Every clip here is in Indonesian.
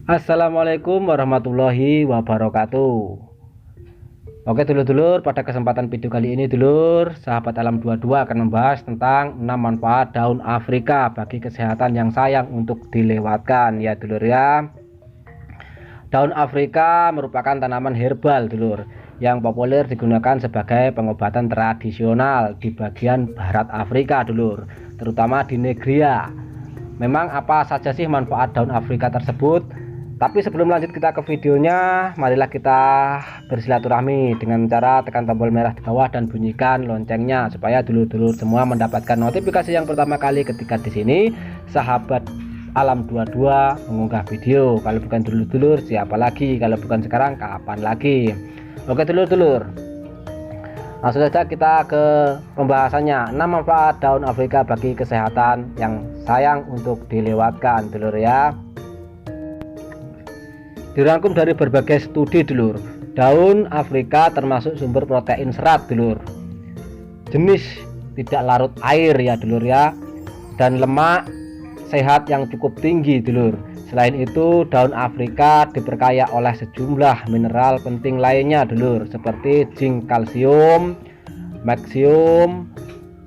Assalamualaikum warahmatullahi wabarakatuh. Oke dulur-dulur, pada kesempatan video kali ini dulur, sahabat alam 22 akan membahas tentang 6 manfaat daun Afrika bagi kesehatan yang sayang untuk dilewatkan ya dulur ya. Daun Afrika merupakan tanaman herbal dulur yang populer digunakan sebagai pengobatan tradisional di bagian barat Afrika dulur, terutama di Nigeria. Memang apa saja sih manfaat daun Afrika tersebut? Tapi sebelum lanjut kita ke videonya, marilah kita bersilaturahmi dengan cara tekan tombol merah di bawah dan bunyikan loncengnya supaya dulur-dulur semua mendapatkan notifikasi yang pertama kali ketika di sini sahabat alam 22 mengunggah video. Kalau bukan dulur-dulur siapa lagi? Kalau bukan sekarang kapan lagi? Oke dulur-dulur, langsung saja kita ke pembahasannya. 6 manfaat daun Afrika bagi kesehatan yang sayang untuk dilewatkan dulur ya. Dirangkum dari berbagai studi dulur, daun Afrika termasuk sumber protein serat dulur, jenis tidak larut air ya dulur ya, dan lemak sehat yang cukup tinggi dulur. Selain itu daun Afrika diperkaya oleh sejumlah mineral penting lainnya dulur, seperti zinc, kalsium, magnesium,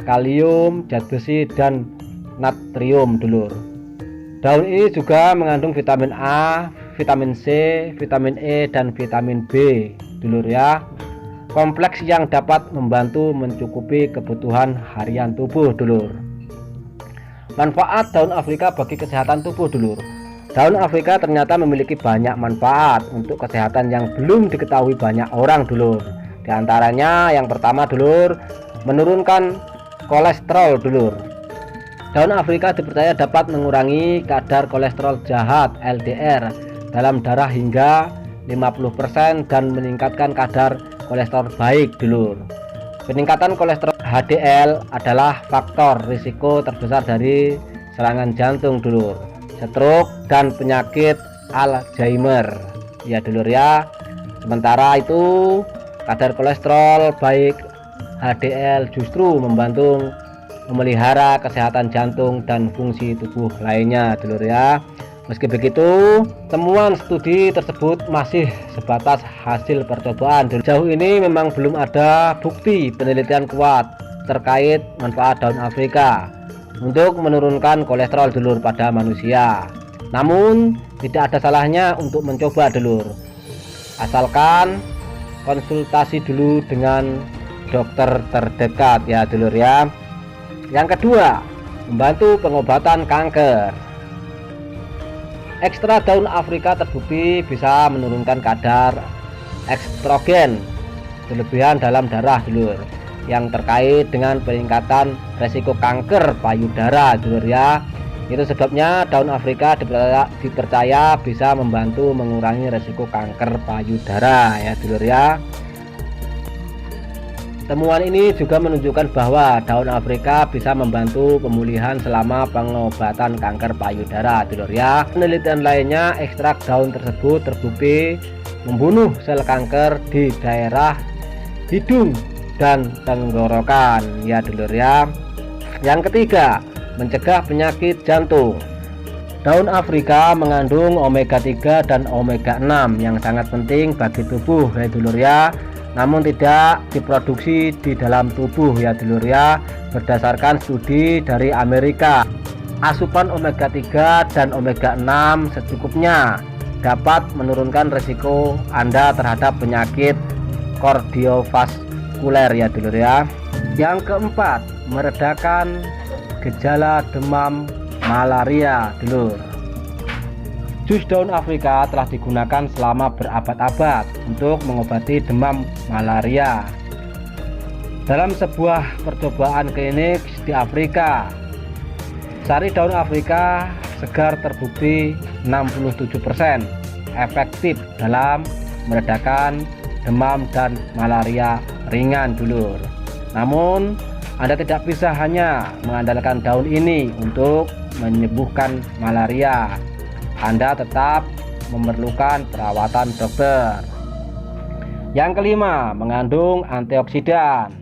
kalium, zat besi, dan natrium dulur. Daun ini juga mengandung vitamin A, vitamin C, vitamin E, dan vitamin B dulur ya, kompleks yang dapat membantu mencukupi kebutuhan harian tubuh dulur. Manfaat daun Afrika bagi kesehatan tubuh dulur. Daun Afrika ternyata memiliki banyak manfaat untuk kesehatan yang belum diketahui banyak orang dulur. Di antaranya yang pertama dulur, menurunkan kolesterol dulur. Daun Afrika dipercaya dapat mengurangi kadar kolesterol jahat LDR dalam darah hingga 50% dan meningkatkan kadar kolesterol baik dulur. Peningkatan kolesterol HDL adalah faktor risiko terbesar dari serangan jantung dulur, stroke, dan penyakit Alzheimer ya dulur ya. Sementara itu kadar kolesterol baik HDL justru membantu memelihara kesehatan jantung dan fungsi tubuh lainnya dulur ya. Meski begitu, temuan studi tersebut masih sebatas hasil percobaan. Sejauh ini memang belum ada bukti penelitian kuat terkait manfaat daun Afrika untuk menurunkan kolesterol dulur pada manusia. Namun, tidak ada salahnya untuk mencoba dulur, asalkan konsultasi dulu dengan dokter terdekat ya dulur ya. Yang kedua, membantu pengobatan kanker. Ekstra daun Afrika terbukti bisa menurunkan kadar estrogen berlebihan dalam darah dulur, yang terkait dengan peningkatan resiko kanker payudara dulur ya. Itu sebabnya daun Afrika dipercaya bisa membantu mengurangi resiko kanker payudara ya dulur ya. Temuan ini juga menunjukkan bahwa daun Afrika bisa membantu pemulihan selama pengobatan kanker payudara dulur ya. Penelitian lainnya, ekstrak daun tersebut terbukti membunuh sel kanker di daerah hidung dan tenggorokan ya dulur ya. Yang ketiga, mencegah penyakit jantung. Daun Afrika mengandung omega 3 dan omega 6 yang sangat penting bagi tubuh ya dulur ya, namun tidak diproduksi di dalam tubuh ya dulur ya. Berdasarkan studi dari Amerika, asupan omega 3 dan omega 6 secukupnya dapat menurunkan risiko Anda terhadap penyakit kardiovaskuler ya dulur ya. Yang keempat, meredakan gejala demam malaria dulur. Jus daun Afrika telah digunakan selama berabad-abad untuk mengobati demam malaria. Dalam sebuah percobaan klinik di Afrika, sari daun Afrika segar terbukti 67% efektif dalam meredakan demam dan malaria ringan dulur. Namun Anda tidak bisa hanya mengandalkan daun ini untuk menyembuhkan malaria. Anda tetap memerlukan perawatan dokter. Yang kelima, mengandung antioksidan.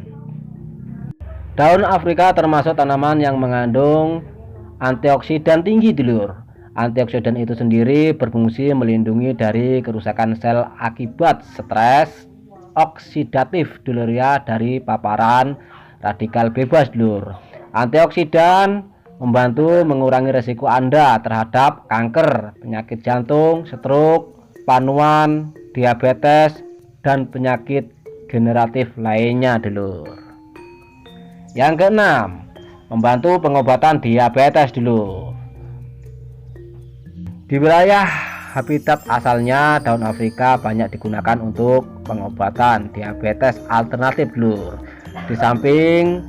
Daun Afrika termasuk tanaman yang mengandung antioksidan tinggi dulur. Antioksidan itu sendiri berfungsi melindungi dari kerusakan sel akibat stres oksidatif dulur ya, dari paparan radikal bebas dulur. Antioksidan membantu mengurangi resiko Anda terhadap kanker, penyakit jantung, stroke, panuan, diabetes, dan penyakit generatif lainnya dulur. Yang keenam, membantu pengobatan diabetes dulur. Di wilayah habitat asalnya, daun Afrika banyak digunakan untuk pengobatan diabetes alternatif dulur. Di samping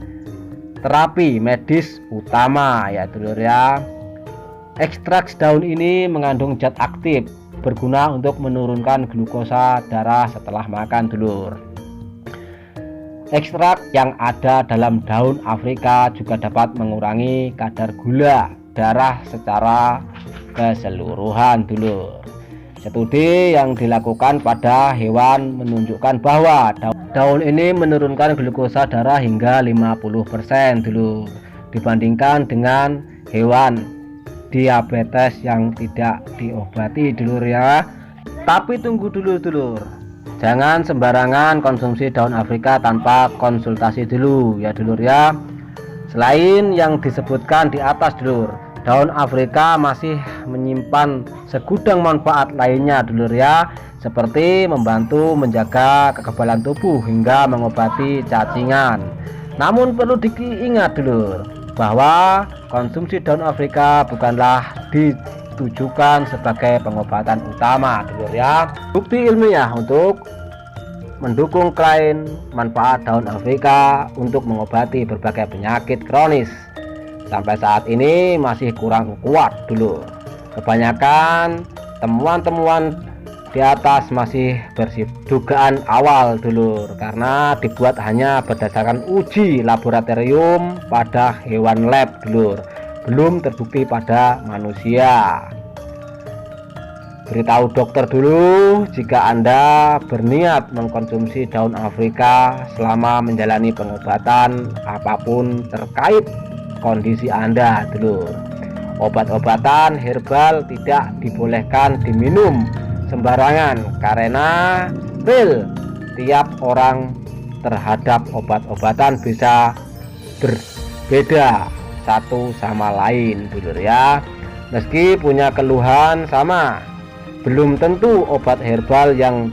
terapi medis utama ya dulur ya. Ekstrak daun ini mengandung zat aktif berguna untuk menurunkan glukosa darah setelah makan dulur. Ekstrak yang ada dalam daun Afrika juga dapat mengurangi kadar gula darah secara keseluruhan dulur. Studi yang dilakukan pada hewan menunjukkan bahwa daun ini menurunkan glukosa darah hingga 50% dulur dibandingkan dengan hewan diabetes yang tidak diobati dulur ya. Tapi tunggu dulu dulur, jangan sembarangan konsumsi daun Afrika tanpa konsultasi dulu ya dulur ya. Selain yang disebutkan di atas dulur, daun Afrika masih menyimpan segudang manfaat lainnya dulur ya, seperti membantu menjaga kekebalan tubuh hingga mengobati cacingan. Namun perlu diingat dulur bahwa konsumsi daun Afrika bukanlah ditujukan sebagai pengobatan utama dulur ya. Bukti ilmiah untuk mendukung klaim manfaat daun Afrika untuk mengobati berbagai penyakit kronis sampai saat ini masih kurang kuat dulur. Kebanyakan temuan-temuan di atas masih bersifat dugaan awal dulur, karena dibuat hanya berdasarkan uji laboratorium pada hewan lab dulur, belum terbukti pada manusia. Beritahu dokter dulu jika Anda berniat mengkonsumsi daun Afrika selama menjalani pengobatan apapun terkait kondisi Anda dulur. Obat-obatan herbal tidak dibolehkan diminum sembarangan karena tiap orang terhadap obat-obatan bisa berbeda satu sama lain dulur ya. Meski punya keluhan sama, belum tentu obat herbal yang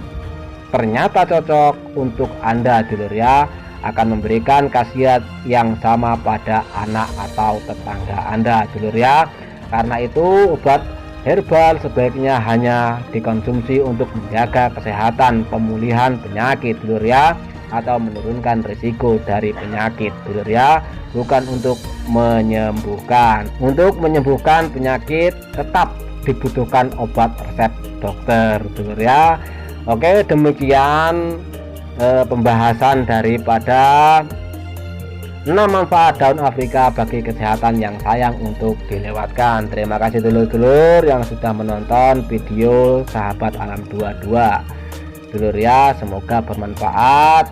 ternyata cocok untuk Anda dulur ya akan memberikan khasiat yang sama pada anak atau tetangga Anda dulur ya. Karena itu obat herbal sebaiknya hanya dikonsumsi untuk menjaga kesehatan pemulihan penyakit dulur ya, atau menurunkan risiko dari penyakit dulur ya, bukan untuk menyembuhkan. Untuk menyembuhkan penyakit tetap dibutuhkan obat resep dokter dulur ya. Oke, demikian pembahasan daripada 6 manfaat daun Afrika bagi kesehatan yang sayang untuk dilewatkan. Terima kasih dulur-dulur yang sudah menonton video Sahabat Alam 22 dulur ya, semoga bermanfaat,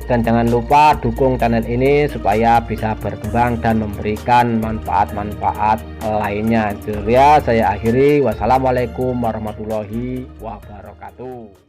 dan jangan lupa dukung channel ini supaya bisa berkembang dan memberikan manfaat-manfaat lainnya dulur ya. Saya akhiri, wassalamualaikum warahmatullahi wabarakatuh.